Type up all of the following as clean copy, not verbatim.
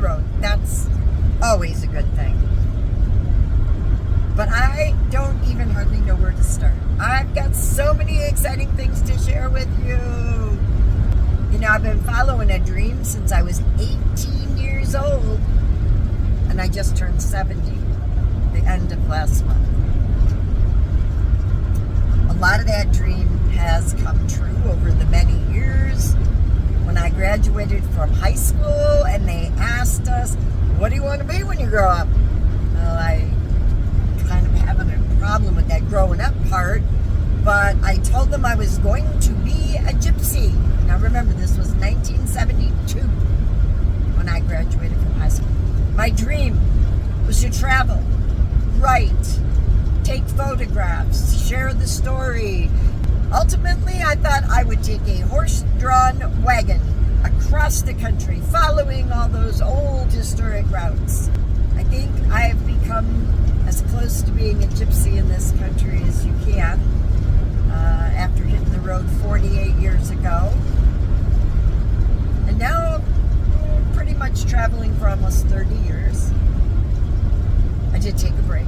road. That's always a good thing. But I don't even hardly know where to start. I've got so many exciting things to share with you. You know, I've been following a dream since I was 18 years old. And I just turned 70 the end of last month. A lot of that dream has come true over the many years. When I graduated from high school and they asked us, what do you want to be when you grow up? Well, I kind of having a problem with that growing up part, but I told them I was going to be a gypsy. Now remember, this was 1972 when I graduated from high school. My dream was to travel, write, take photographs, share the story. Ultimately, I thought I would take a horse-drawn wagon across the country, following all those old historic routes. I think I have become as close to being a gypsy in this country as you can after hitting the road 48 years ago. And now I'm pretty much traveling for almost 30 years. I did take a break,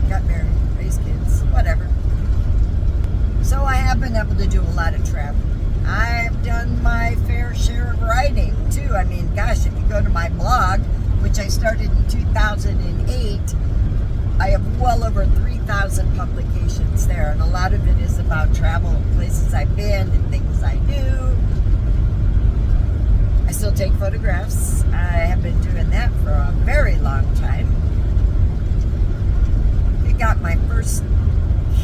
got married, raised kids, whatever. So I have been able to do a lot of traveling. I've done my fair share of writing too. I mean, gosh, if you go to my blog, which I started in 2008, I have well over 3,000 publications there, and a lot of it is about travel, places I've been, and things I do. I still take photographs. I have been doing that for a very long time. I got my first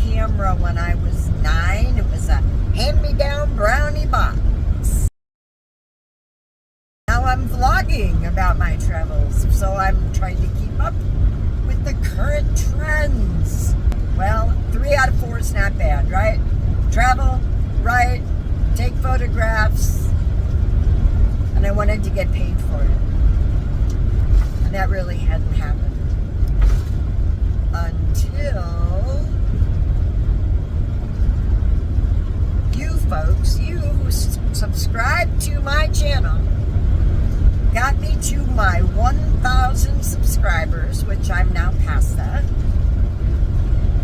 camera when I was 9. It was a hand-me-down brownie box. Now I'm vlogging about my travels, so I'm trying to keep up with the current trends. Well, 3 out of 4 is not bad, right? Travel, write, take photographs, and I wanted to get paid for it. And that really hadn't happened until you folks, you who subscribe to my channel, got me to my 1,000 subscribers, which I'm now past that,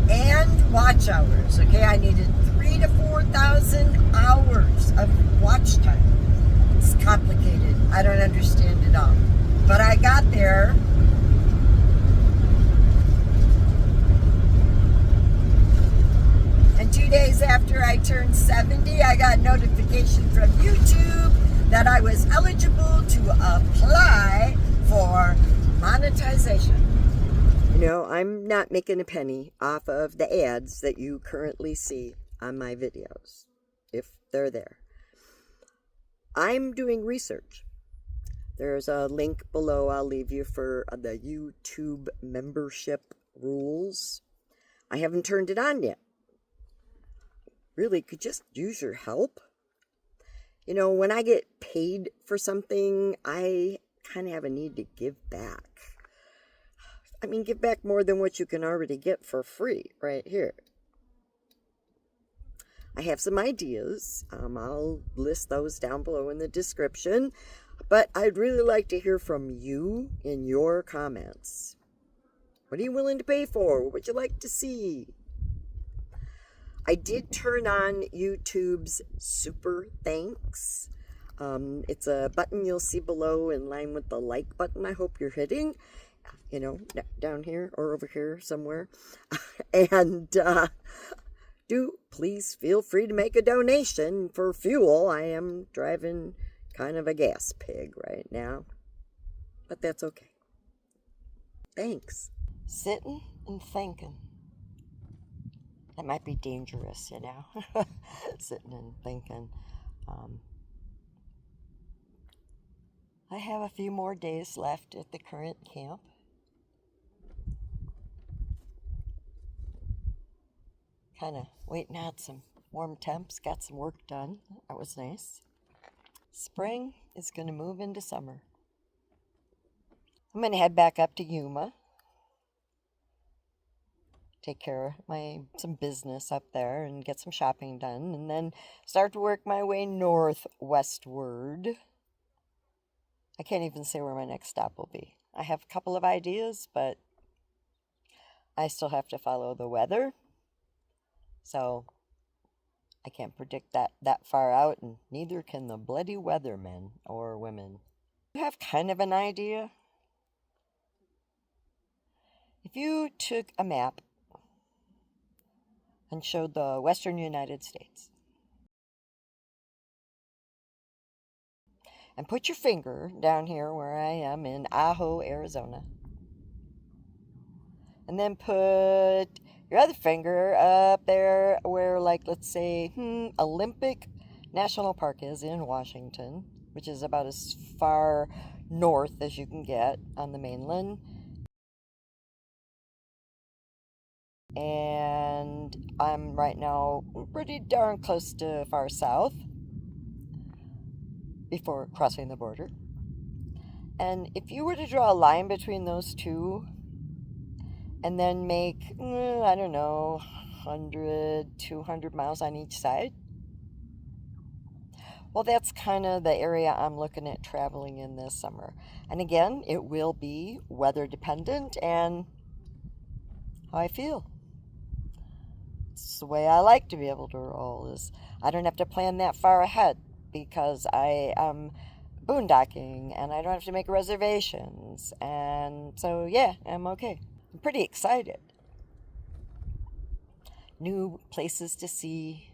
and watch hours. Okay, I needed 3,000 to 4,000 hours of watch time. It's complicated. I don't understand it all. But I got there. And 2 days after I turned 70, I got notification from YouTube that I was eligible to apply for monetization. You know, I'm not making a penny off of the ads that you currently see on my videos, if they're there. I'm doing research. There's a link below I'll leave you for the YouTube membership rules. I haven't turned it on yet. Really could just use your help. You know, when I get paid for something, I kind of have a need to give back. I mean, give back more than what you can already get for free right here. I have some ideas. I'll list those down below in the description. But I'd really like to hear from you in your comments. What are you willing to pay for? What would you like to see? I did turn on YouTube's Super Thanks. It's a button you'll see below in line with the like button I hope you're hitting. You know, down here or over here somewhere. And do please feel free to make a donation for fuel. I am driving kind of a gas pig right now. But that's okay. Thanks. Sitting and thinking. That might be dangerous, you know, sitting and thinking. I have a few more days left at the current camp. Kind of waiting out some warm temps, got some work done. That was nice. Spring is going to move into summer. I'm going to head back up to Yuma. Take care of some business up there and get some shopping done, and then start to work my way northwestward. I can't even say where my next stop will be. I have a couple of ideas, but I still have to follow the weather. So I can't predict that far out, and neither can the bloody weathermen or women. You have kind of an idea? If you took a map and showed the western United States and put your finger down here where I am in Ajo, Arizona, and then put your other finger up there where, like, let's say, Olympic National Park is in Washington, which is about as far north as you can get on the mainland. And I'm right now pretty darn close to far south before crossing the border. And if you were to draw a line between those two and then make, I don't know, 100, 200 miles on each side, well, that's kind of the area I'm looking at traveling in this summer. And again, it will be weather dependent and how I feel. It's the way I like to be able to roll, is I don't have to plan that far ahead because I am boondocking and I don't have to make reservations. And so, yeah, I'm okay. I'm pretty excited. New places to see,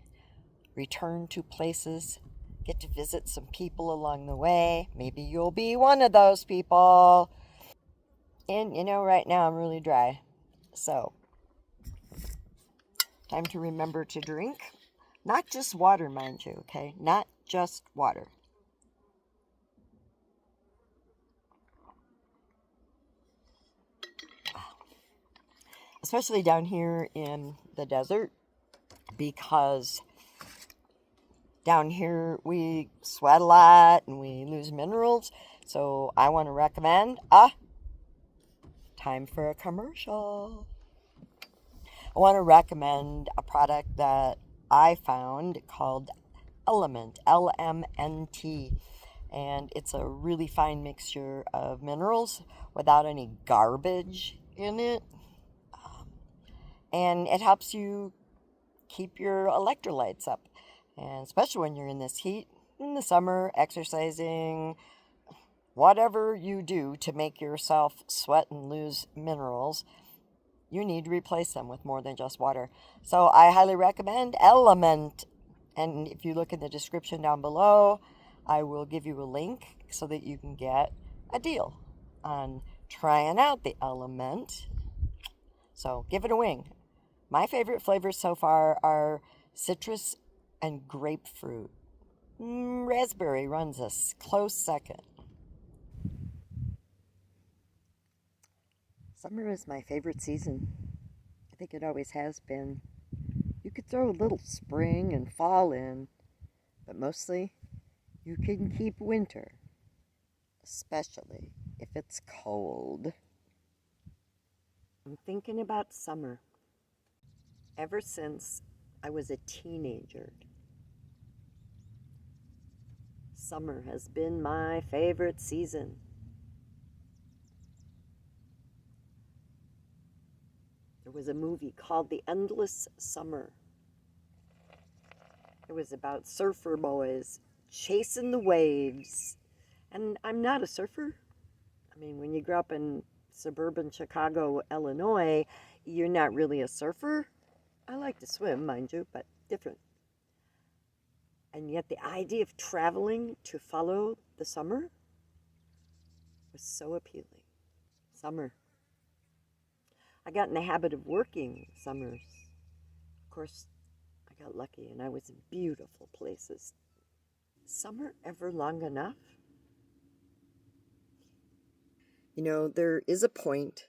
return to places, get to visit some people along the way. Maybe you'll be one of those people. And, right now I'm really dry. So, time to remember to drink. Not just water, mind you, okay? Not just water. Especially down here in the desert, because down here we sweat a lot and we lose minerals. So I want to recommend time for a commercial. I want to recommend a product that I found called Element, LMNT. And it's a really fine mixture of minerals without any garbage in it. And it helps you keep your electrolytes up. And especially when you're in this heat, in the summer, exercising, whatever you do to make yourself sweat and lose minerals, you need to replace them with more than just water. So I highly recommend Element. And if you look in the description down below, I will give you a link so that you can get a deal on trying out the Element. So give it a wing. My favorite flavors so far are citrus and grapefruit. Raspberry runs a close second. Summer is my favorite season. I think it always has been. You could throw a little spring and fall in, but mostly you can keep winter, especially if it's cold. I'm thinking about summer ever since I was a teenager. Summer has been my favorite season. There was a movie called The Endless Summer. It was about surfer boys chasing the waves. And I'm not a surfer. I mean, when you grow up in suburban Chicago, Illinois, you're not really a surfer. I like to swim, mind you, but different. And yet the idea of traveling to follow the summer was so appealing. Summer. I got in the habit of working summers. Of course, I got lucky and I was in beautiful places. Summer ever long enough? There is a point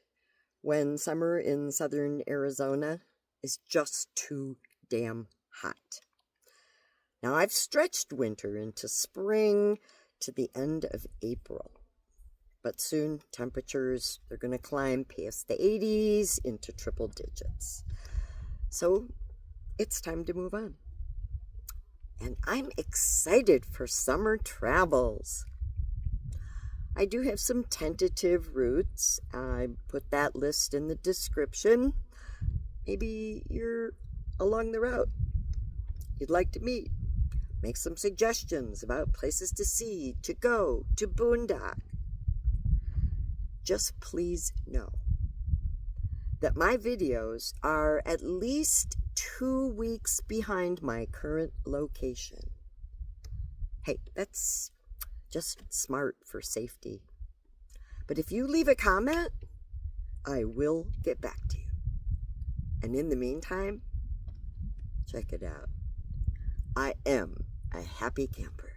when summer in southern Arizona is just too damn hot. Now, I've stretched winter into spring to the end of April. But soon, temperatures are going to climb past the 80s into triple digits. So, it's time to move on. And I'm excited for summer travels. I do have some tentative routes. I put that list in the description. Maybe you're along the route you'd like to meet. Make some suggestions about places to see, to go, to boondock. Just please know that my videos are at least 2 weeks behind my current location. Hey, that's just smart for safety. But if you leave a comment, I will get back to you. And in the meantime, check it out. I am a happy camper.